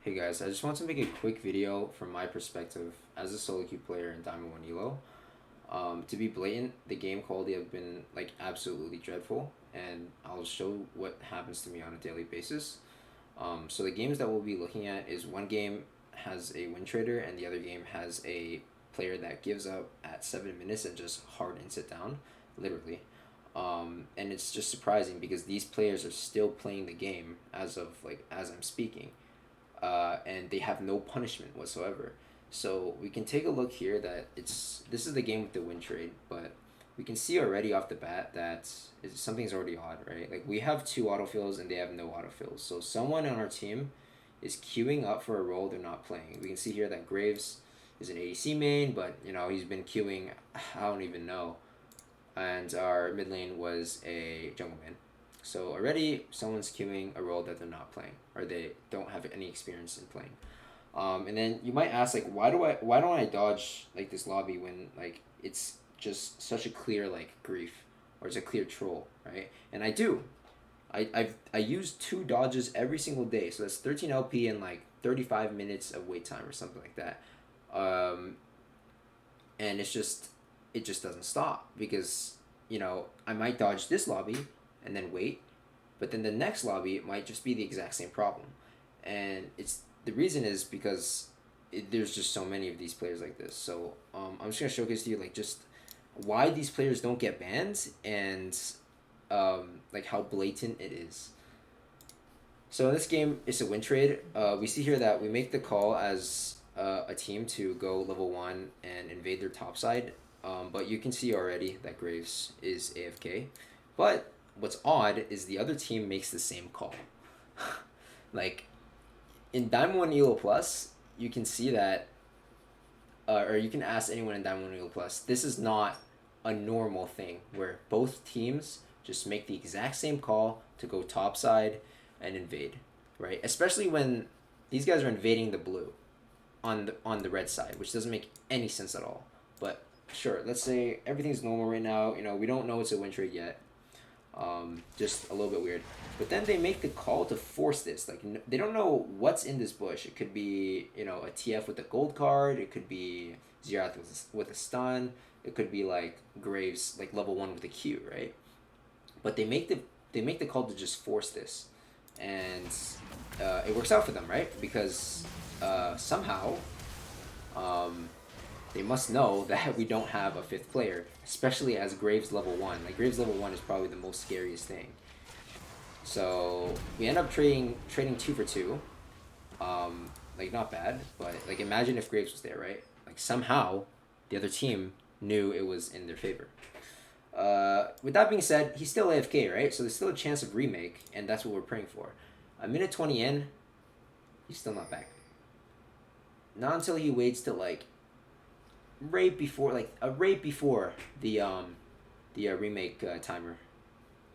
Hey guys, I just want to make a quick video from my perspective as a solo queue player in Diamond 1 Elo. To be blatant, the game quality have been like absolutely dreadful, and I'll show what happens to me on a daily basis. So the games that we'll be looking at is one game has a win trader and the other game has a player that gives up at 7 minutes and just hardens it down, literally. And it's just surprising because these players are still playing the game as I'm speaking, and they have no punishment whatsoever. So we can take a look here that this is the game with the win trade, but we can see already off the bat that something's already odd, right? Like we have two autofills and they have no autofills. So someone on our team is queuing up for a role they're not playing. We can see here that Graves is an ADC main, but he's been queuing. I don't even know. And our mid lane was a jungle man. So already someone's queuing a role that they're not playing, or they don't have any experience in playing. And then you might ask, like, why don't I dodge like this lobby when like it's just such a clear like grief, or it's a clear troll, right? And I do. I use two dodges every single day, so that's 13 LP and like 35 minutes of wait time or something like that. Um, and it just doesn't stop because I might dodge this lobby and then wait, but then the next lobby it might just be the exact same problem, and it's the reason is because there's just so many of these players like this. So I'm just gonna showcase to you like just why these players don't get banned and like how blatant it is. So in this game, it's a win trade. We see here that we make the call as a team to go level 1 and invade their top side. But you can see already that Graves is AFK. But what's odd is the other team makes the same call. Like in Diamond 1 Elo Plus, you can see that, or you can ask anyone in Diamond 1 Elo Plus, this is not a normal thing where both teams just make the exact same call to go top side and invade, right? Especially when these guys are invading the blue on the red side, which doesn't make any sense at all. But sure, let's say everything's normal right now. We don't know it's a win trade yet. Just a little bit weird. But then they make the call to force this. Like they don't know what's in this bush. It could be a TF with a gold card. It could be Xerath with a stun. It could be like Graves like level 1 with a Q, right? But they make the call to just force this, and it works out for them, right? Because somehow um, they must know that we don't have a fifth player, especially as Graves level 1. Like Graves level 1 is probably the most scariest thing. So we end up trading 2 for 2. Like not bad, but like imagine if Graves was there, right? Like somehow the other team knew it was in their favor. With that being said, he's still AFK, right? So there's still a chance of remake, and that's what we're praying for. A minute 20 in, he's still not back. Not until he waits till like right before the remake timer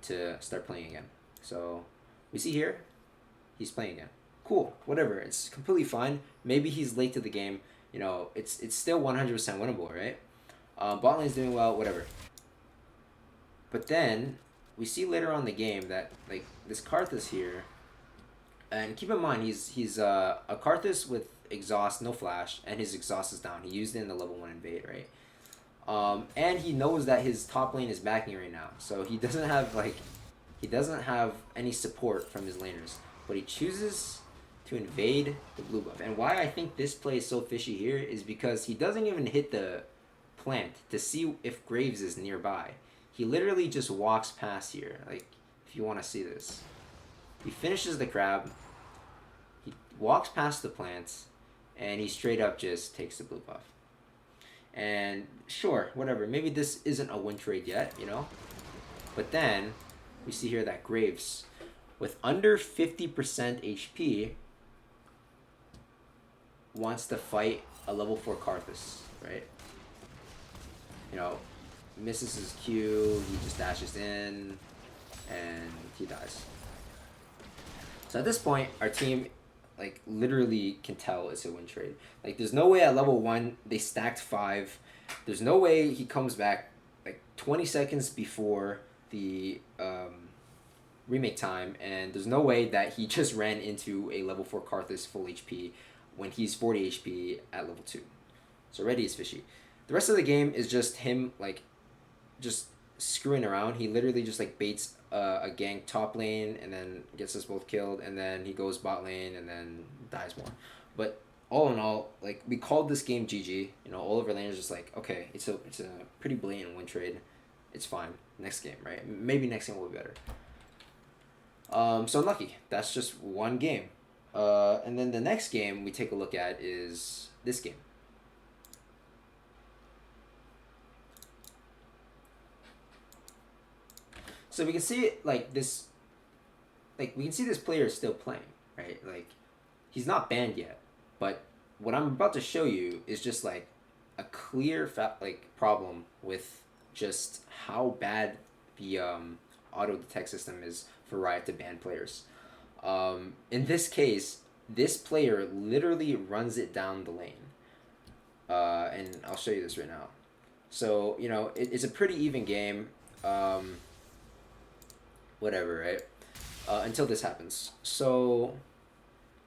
to start playing again. So we see here, he's playing again. Cool, whatever. It's completely fine. Maybe he's late to the game. It's still 100% winnable, right? Bot lane's doing well, whatever. But then we see later on in the game that like this Karthus here, and keep in mind he's a Karthus with exhaust, no flash, and his exhaust is down. He used it in the level 1 invade, right? And he knows that his top lane is backing right now, so he doesn't have any support from his laners, but he chooses to invade the blue buff. And why I think this play is so fishy here is because he doesn't even hit the plant to see if Graves is nearby. He literally just walks past here. Like, if you want to see this, he finishes the crab, he walks past the plants, and he straight up just takes the blue buff. And sure, whatever. Maybe this isn't a win trade yet. But then we see here that Graves, with under 50% HP, wants to fight a level 4 Karthus, right? Misses his Q, he just dashes in, and he dies. So at this point, our team like literally can tell it's a win trade. Like there's no way at level 1 they stacked 5. There's no way he comes back like 20 seconds before remake time, and there's no way that he just ran into a level 4 Karthus full HP when he's 40 HP at level 2. So already it's fishy. The rest of the game is just him like just screwing around. He literally just like baits a gank top lane and then gets us both killed, and then he goes bot lane and then dies more. But all in all, like we called this game GG. You know, all of our laners just like, okay, it's a pretty blatant win trade. It's fine. Next game, right? Maybe next game will be better. So unlucky. That's just one game. And then the next game we take a look at is this game. So we can see it like this, like we can see this player is still playing, right? Like he's not banned yet, but what I'm about to show you is just like a clear problem with just how bad the auto detect system is for Riot to ban players. In this case, this player literally runs it down the lane, and I'll show you this right now. So you know it's a pretty even game. Whatever, right? Until this happens. So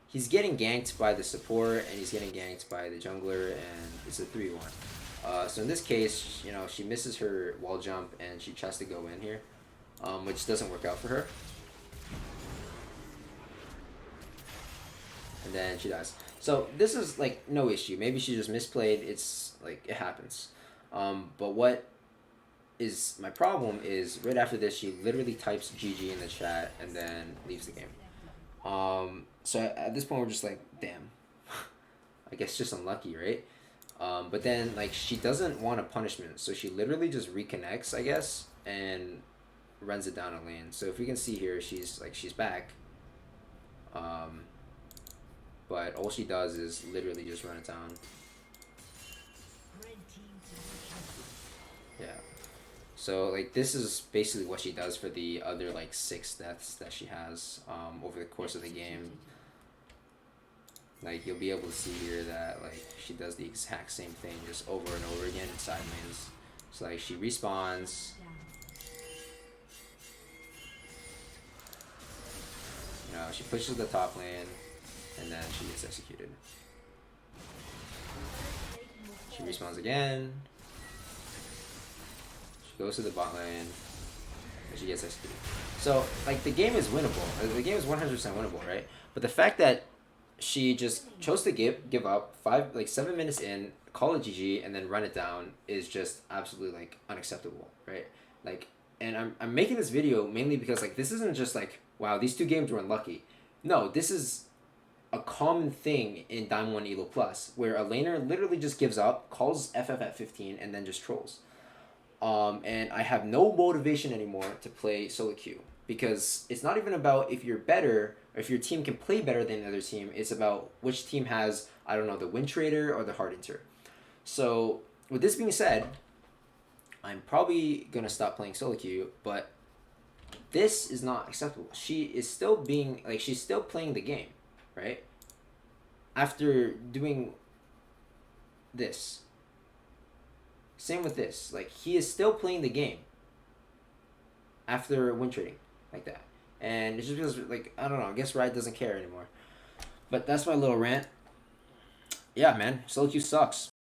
he's getting ganked by the support and he's getting ganked by the jungler, and it's a 3-1. So in this case, you know, she misses her wall jump and she tries to go in here, which doesn't work out for her. And then she dies. So this is like no issue. Maybe she just misplayed. It's like it happens. But what is my problem is right after this she literally types GG in the chat and then leaves the game. So at this point we're just like, damn. I guess just unlucky, right? But then like she doesn't want a punishment, so she literally just reconnects, I guess, and runs it down a lane. So if we can see here, she's back. But all she does is literally just run it down. Yeah. So like this is basically what she does for the other like 6 deaths that she has over the course of the game. Like you'll be able to see here that like she does the exact same thing just over and over again in side lanes. So like she respawns. You know, she pushes the top lane and then she gets executed. She respawns again. Goes to the bot lane, and she gets executed. So, like, the game is winnable. The game is 100% winnable, right? But the fact that she just chose to give up 7 minutes in, call it GG, and then run it down is just absolutely, like, unacceptable, right? Like, and I'm making this video mainly because, like, this isn't just, like, wow, these 2 games were unlucky. No, this is a common thing in Diamond 1 Elo Plus, where a laner literally just gives up, calls FF at 15, and then just trolls. And I have no motivation anymore to play solo queue because it's not even about if you're better or if your team can play better than the other team. It's about which team has, I don't know, the win trader or the hard inter. So with this being said, I'm probably gonna stop playing solo queue, but this is not acceptable. She is still being like she's still playing the game, right? After doing this. Same with this. Like, he is still playing the game after win trading like that. And it's just because, like, I don't know, I guess Riot doesn't care anymore. But that's my little rant. Yeah, man, solo queue sucks.